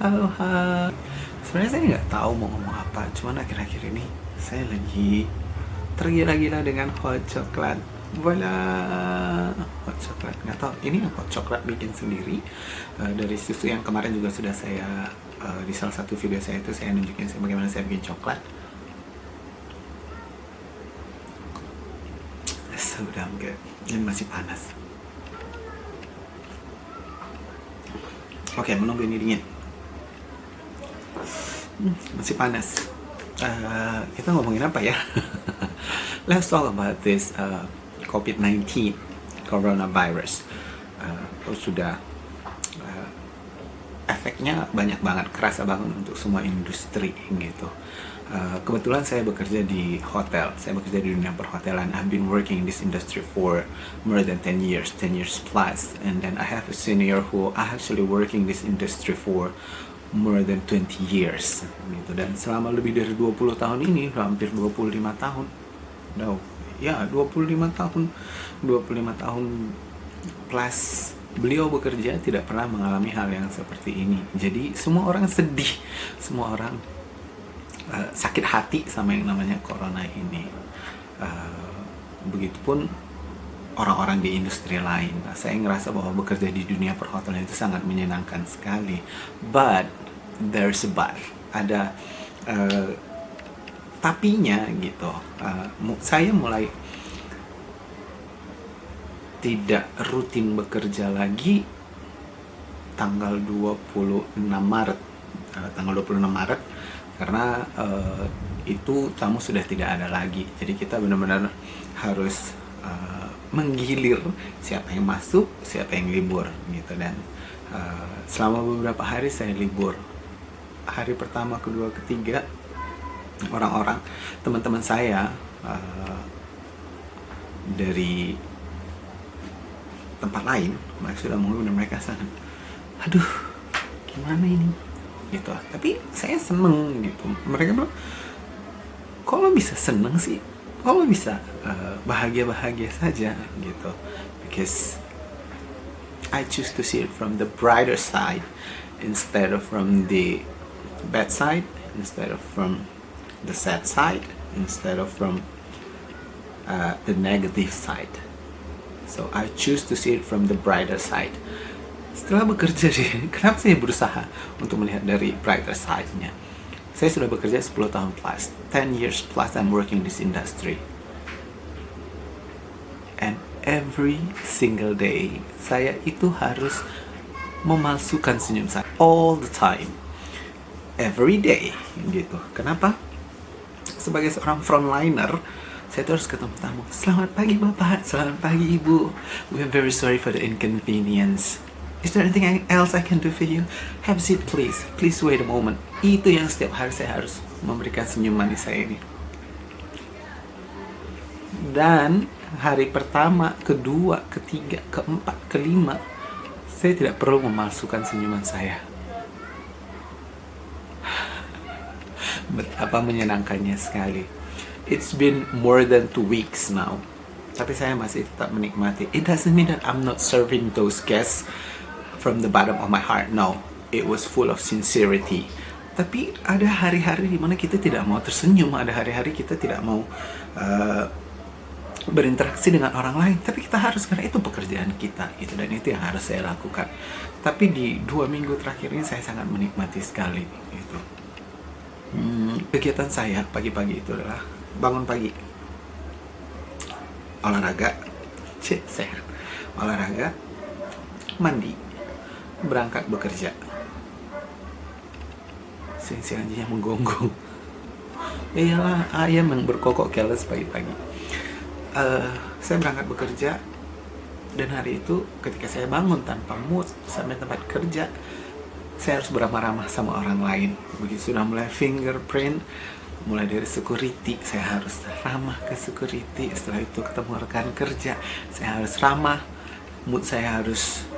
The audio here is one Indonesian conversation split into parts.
Halo, hai. Sebenarnya saya nggak tahu mau ngomong apa, cuman akhir-akhir ini saya lagi tergila-gila dengan hot coklat. Voila, hot coklat. Nggak tahu, ini hot coklat bikin sendiri dari susu yang kemarin juga sudah saya di salah satu video saya itu saya nunjukin bagaimana saya bikin coklat. So damn good. Ini masih panas. Oke, menunggu ini dingin. Masih panas. Kita ngomongin apa ya? Let's talk about this COVID-19 coronavirus. Sudah efeknya banyak banget, kerasa banget untuk semua industri gitu. Kebetulan saya bekerja di hotel, saya bekerja di dunia perhotelan. I've been working in this industry for more than 10 years, 10 years plus. And then I have a senior who actually working this industry for more than 20 years gitu. Dan selama lebih dari 20 tahun ini, hampir 25 tahun. No, ya 25 tahun. 25 tahun plus beliau bekerja tidak pernah mengalami hal yang seperti ini. Jadi semua orang sedih, semua orang sakit hati sama yang namanya corona ini. Begitupun orang-orang di industri lain. Saya ngerasa bahwa bekerja di dunia perhotelan itu sangat menyenangkan sekali. But there's a but. Ada tapinya gitu. Saya mulai tidak rutin bekerja lagi tanggal 26 Maret. Tanggal 26 Maret karena itu tamu sudah tidak ada lagi. Jadi kita benar-benar harus menggilir siapa yang masuk, siapa yang libur gitu. Dan selama beberapa hari saya libur. Hari pertama, kedua, ketiga orang-orang teman-teman saya dari tempat lain mereka sudah mengeluh dan mereka sangat aduh gimana ini gitu. Tapi saya seneng gitu. Mereka bilang kok lo bisa seneng sih, kok lo bisa bahagia-bahagia saja gitu. Because I choose to see it from the brighter side instead of from the bad side, instead of from the sad side, instead of from the negative side. So I choose to see it from the brighter side. Setelah bekerja kenapa saya berusaha untuk melihat dari brighter side-nya? Saya sudah bekerja 10 tahun plus, 10 years plus I'm working in this industry. And every single day, saya itu harus memalsukan senyum saya. All the time. Every day. Gitu. Kenapa? Sebagai seorang frontliner, saya terus ketemu tamu. Selamat pagi Bapak, selamat pagi Ibu. We are very sorry for the inconvenience. Is there anything else I can do for you? Have a seat please. Please wait a moment. Itu yang setiap hari saya harus memberikan senyum manis saya ini. Dan hari pertama, kedua, ketiga, keempat, kelima, saya tidak perlu memalsukan senyuman saya. Betapa menyenangkannya sekali. It's been more than 2 weeks now. Tapi saya masih tetap menikmati. It doesn't mean that I'm not serving those guests from the bottom of my heart. No, it was full of sincerity. Tapi ada hari-hari di mana kita tidak mau tersenyum. Ada hari-hari kita tidak mau berinteraksi dengan orang lain. Tapi kita harus, karena itu pekerjaan kita gitu. Dan itu yang harus saya lakukan. Tapi di 2 minggu terakhir ini saya sangat menikmati sekali gitu. Kegiatan saya pagi-pagi itu adalah bangun pagi, olahraga, sehat, olahraga, mandi, berangkat bekerja. Si anjingnya menggonggong. Iyalah ayam yang berkokok keles pagi-pagi. Saya berangkat bekerja, dan hari itu ketika saya bangun tanpa mood sampai tempat kerja, saya harus beramah-ramah sama orang lain. Begitu sudah mulai fingerprint, mulai dari security, saya harus ramah ke security. Setelah itu ketemu rekan kerja, saya harus ramah. Mood saya harus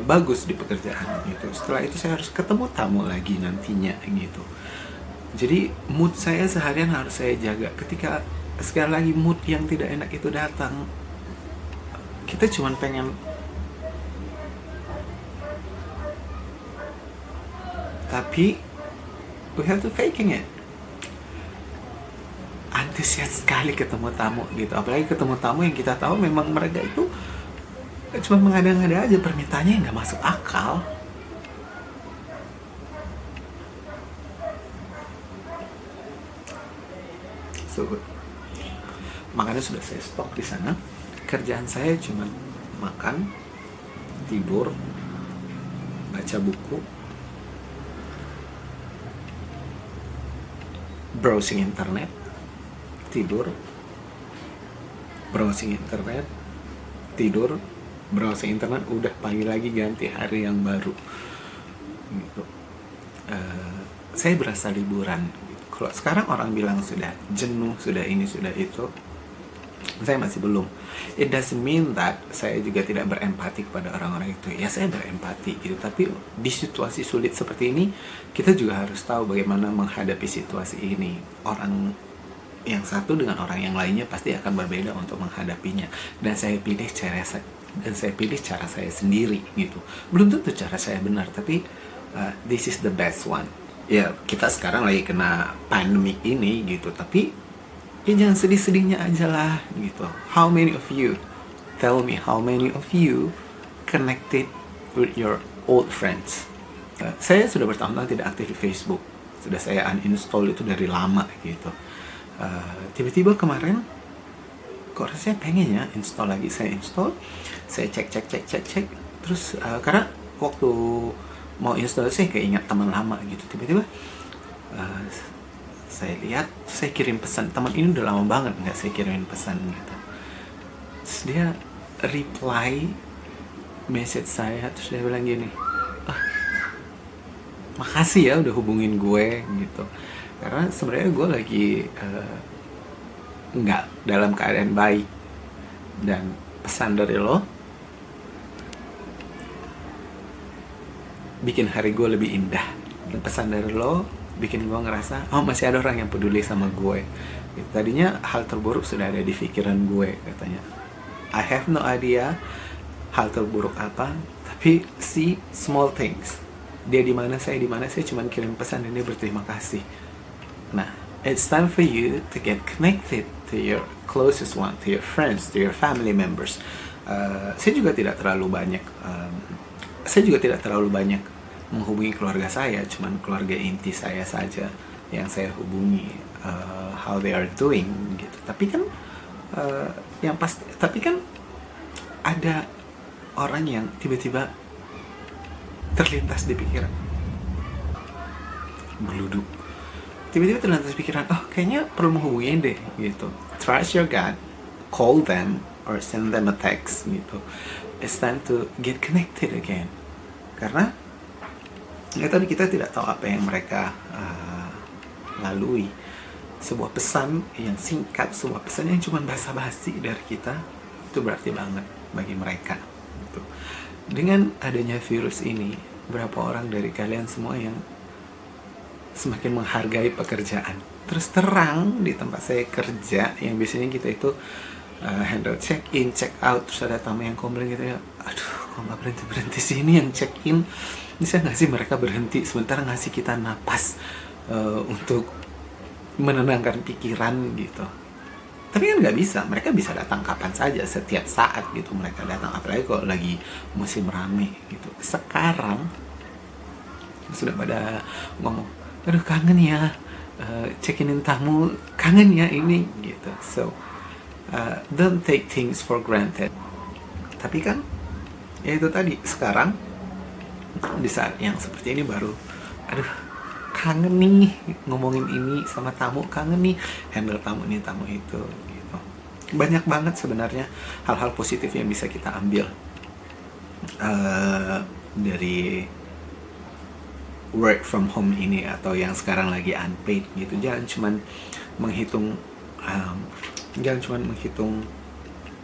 bagus di pekerjaan gitu. Setelah itu saya harus ketemu tamu lagi nantinya gitu. Jadi mood saya seharian harus saya jaga. Ketika sekali lagi mood yang tidak enak itu datang, kita cuma pengen tapi we have to faking it. Antusias sekali ketemu tamu gitu, apalagi ketemu tamu yang kita tahu memang mereka itu cuma mengada-ngada aja, permintaannya nggak masuk akal. So, makanya sudah saya stop di sana. Kerjaan saya cuma makan, tidur, baca buku, browsing internet, tidur, browsing internet, tidur, browsing internet, udah pagi lagi ganti hari yang baru gitu. Saya berasa liburan gitu. Kalau sekarang orang bilang sudah jenuh, sudah ini, sudah itu, saya masih belum. It doesn't mean that saya juga tidak berempati kepada orang-orang itu. Ya, saya berempati gitu, tapi di situasi sulit seperti ini kita juga harus tahu bagaimana menghadapi situasi ini. Orang yang satu dengan orang yang lainnya pasti akan berbeda untuk menghadapinya, dan saya pilih cara saya sendiri gitu. Belum tentu cara saya benar, tapi this is the best one. Ya, kita sekarang lagi kena pandemic ini gitu, tapi ya jangan sedih-sedihnya aja lah gitu. How many of you, tell me, how many of you connected with your old friends? Saya sudah bertahun-tahun tidak aktif di Facebook, sudah saya uninstall itu dari lama gitu. Tiba-tiba kemarin kok rasanya pengen ya install lagi. Saya install, saya cek, terus karena waktu mau install saya keingat teman lama gitu. Tiba-tiba saya lihat, saya kirim pesan, teman ini udah lama banget nggak saya kirimin pesan gitu. Terus dia reply message saya, terus dia bilang gini, makasih ya udah hubungin gue gitu. Karena sebenarnya gue lagi nggak dalam keadaan baik, dan pesan dari lo bikin hari gue lebih indah. Dan pesan dari lo bikin gue ngerasa, oh masih ada orang yang peduli sama gue. Tadinya hal terburuk sudah ada di pikiran gue katanya. I have no idea hal terburuk apa, tapi see small things. Dia di mana, saya cuma kirim pesan dan dia berterima kasih. Nah, it's time for you to get connected to your closest one, to your friends, to your family members. Saya juga tidak terlalu banyak menghubungi keluarga saya, cuman keluarga inti saya saja yang saya hubungi, how they are doing gitu. Tapi kan ada orang yang tiba-tiba terlintas di pikiran, geluduk. Tiba-tiba terlintas pikiran, oh kayaknya perlu menghubungin deh gitu. Trust your gut, call them or send them a text gitu. It's time to get connected again. Karena ya tadi kita tidak tahu apa yang mereka lalui. Sebuah pesan yang singkat, sebuah pesan yang cuma basa-basi dari kita, itu berarti banget bagi mereka gitu. Dengan adanya virus ini, berapa orang dari kalian semua yang semakin menghargai pekerjaan? Terus terang di tempat saya kerja, yang biasanya kita itu handle check in, check out, terus ada tamu yang komplain gitu ya, aduh kok nggak berhenti sini yang check in, bisa nggak sih mereka berhenti sebentar ngasih kita napas untuk menenangkan pikiran gitu. Tapi kan nggak bisa, mereka bisa datang kapan saja, setiap saat gitu mereka datang, apalagi kalau lagi musim rame gitu. Sekarang sudah pada ngomong, aduh kangen ya check-in tamu, kangen ya ini gitu. So don't take things for granted. Tapi kan ya itu tadi, sekarang di saat yang seperti ini baru aduh kangen nih ngomongin ini sama tamu, kangen nih handle tamu ini tamu itu gitu. Banyak banget sebenarnya hal-hal positif yang bisa kita ambil dari work from home ini, atau yang sekarang lagi unpaid gitu. Jangan cuman menghitung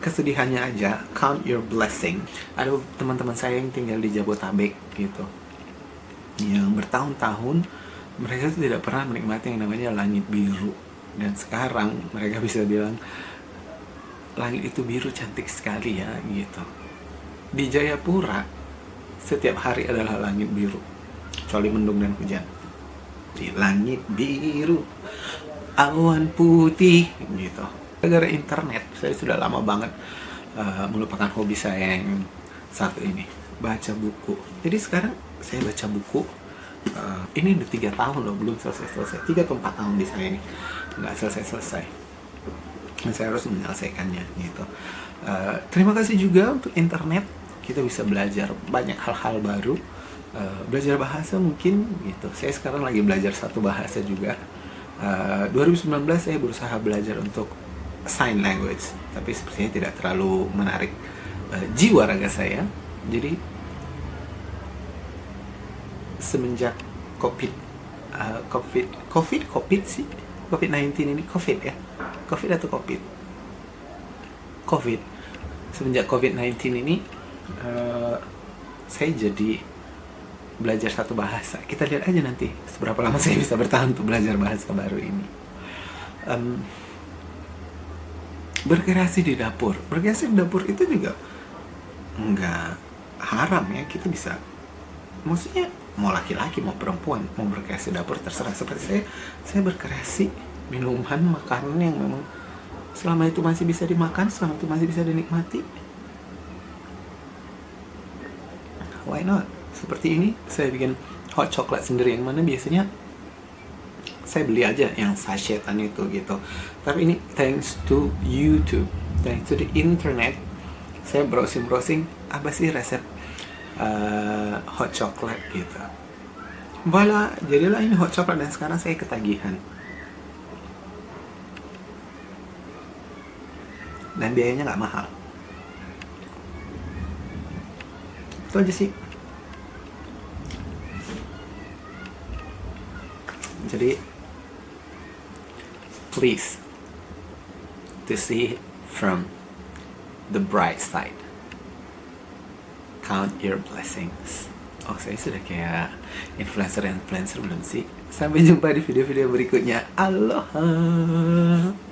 kesedihannya aja, count your blessing. Ada teman-teman saya yang tinggal di Jabotabek gitu, yang bertahun-tahun mereka tuh tidak pernah menikmati yang namanya langit biru, dan sekarang mereka bisa bilang langit itu biru cantik sekali ya gitu. Di Jayapura setiap hari adalah langit biru. kecuali mendung dan hujan. Di langit biru, awan putih gitu. Gara-gara internet saya sudah lama banget melupakan hobi saya yang satu ini, baca buku. Jadi sekarang saya baca buku, ini udah 3 tahun loh, belum selesai 3 atau 4 tahun bisa ini nggak selesai. Dan saya harus menyelesaikannya gitu. Terima kasih juga untuk internet, kita bisa belajar banyak hal-hal baru. Belajar bahasa mungkin gitu. Saya sekarang lagi belajar satu bahasa juga. 2019 saya berusaha belajar untuk sign language, tapi sepertinya tidak terlalu menarik jiwa raga saya. Jadi semenjak COVID-19 ini, COVID ya? COVID atau COVID? COVID. Semenjak COVID-19 ini, saya jadi belajar satu bahasa. Kita lihat aja nanti seberapa lama saya bisa bertahan untuk belajar bahasa baru ini. Berkreasi di dapur. Berkreasi di dapur itu juga nggak haram ya. Kita bisa, maksudnya mau laki-laki mau perempuan mau berkreasi dapur terserah. Seperti saya berkreasi minuman, makanan yang memang selama itu masih bisa dimakan, selama itu masih bisa dinikmati, why not? Seperti ini saya bikin hot chocolate sendiri, yang mana biasanya saya beli aja yang sachet-an itu gitu. Tapi ini thanks to YouTube, thanks to the internet, saya browsing apa sih resep hot chocolate gitu. Voila, jadilah ini hot chocolate, dan sekarang saya ketagihan. Dan biayanya nggak mahal. Itu aja sih. Jadi, please to see from the bright side. Count your blessings. Oh, saya sudah kayak influencer belum sih? Sampai jumpa di video-video berikutnya. Aloha.